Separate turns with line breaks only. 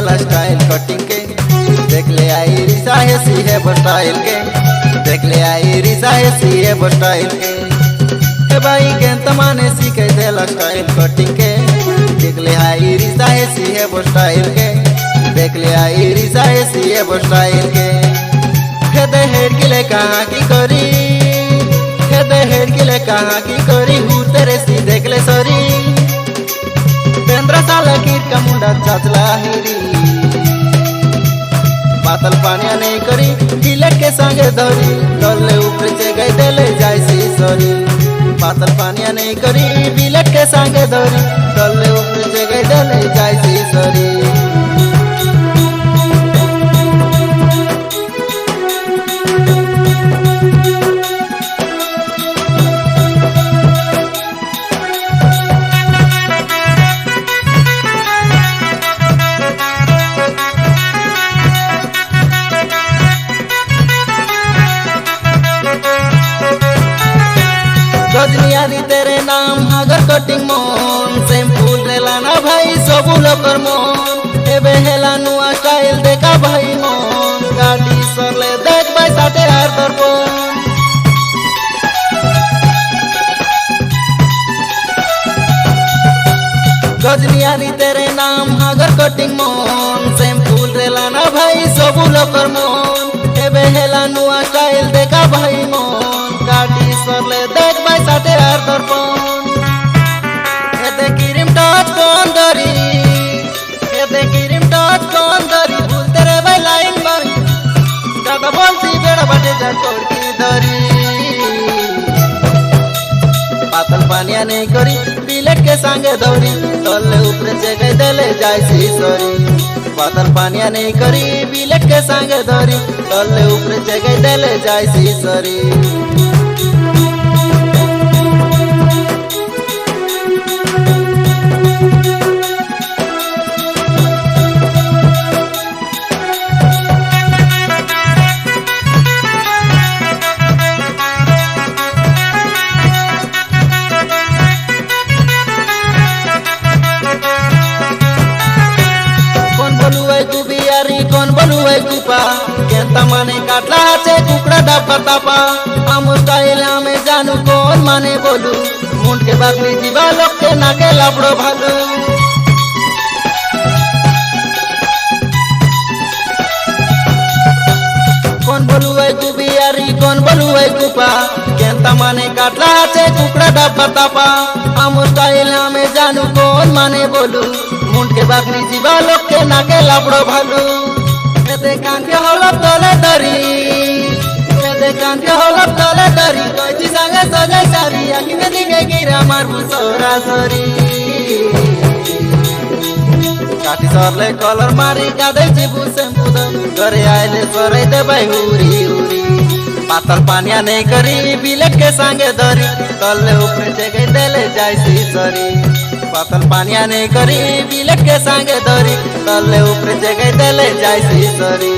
देला style cutting के। देख ले आई रिसा है सी है स्टाइल के। देख ले आई रिसा है सी है स्टाइल के। हे भाई के तमाने सीखे देला स्टाइल कटिंग के। देख ले आई रिसा है सी है स्टाइल के। देख ले आई रिसा है सी है स्टाइल के। हेदे हेड के ले कहाँ की करी। हेदे हेड के ले कहाँ की करी। हूँ तेरे सी देख ले सॉरी 15 साल की का मुंडा चाचला हिरी। पातल पानिया नहीं करी गिलट के संगे धरी। डले ऊपर से गई देले जायसी सॉरी। पातल पानिया नहीं करी बिलट के संगे धरी। डले ऊपर से गई देले जायसी सॉरी। गजनियारी तेरे नाम हागर कटिंग मोन। शैम्पू लेला ना भाई सबू लोकर मोन। एबे हेला नुआ स्टाइल देखा भाई मोन। गाड़ी सरले देख भाई साटे हार दर्पण। गजनियारी तेरे नाम हागर कटिंग मोन। शैम्पू लेला ना भाई सबू लोकर मोन। एबे हेला नुआ स्टाइल देखा भाई मोन। गाड़ी सरले देख भाई साटे हार दर्पण। हेदे क्रीम टच कौन दरी। हेदे क्रीम टच कौन दरी। भूलते रे भाई लाइन मारी। दादा बोलती बेड़ा बाटे जा तोड़ की दरी। पातल पानिया नहीं करी बिलट के संगे दौरी। तले ऊपर से गई देले जायसी सॉरी। पातल पानिया नहीं करी बिलट के संगे धरी। तले ऊपर से गई देले जायसी सॉरी। कौन बलुए कुपा केंता माने काटला हाथे कुकड़ा दापा तापा। हम स्टाइल में जानू कौन माने बोलू। मुंड के बात में जीवा लोग के नाके लापड़ो भालू। कौन बलुए कुबियारी कौन बलुए कुपा केंता माने काटला हाथे कुकड़ा दापा तापा। हम स्टाइल में जानू कौन माने बोलू। मुंड के बात में जीवा लोग के नाके लापड़ो भालू। कान के होलब तले दरी। कान के होलब तले दरी। कोई संगे सजे सारी आखी में दिखे गिरा मार मुसोरा सरी। काटी सरले कलर मारी गादे जीबू शैम्पू करे आइले सरे दे भाई हुरी हुरी। पातल पानिया नहीं करी बिलट के संगे धरी। तले ऊपर से गई देले जायसी सॉरी। पातल पानिया नहीं करी बिलट के संगे धरी। तले ऊपर से गई देले जायसी सॉरी।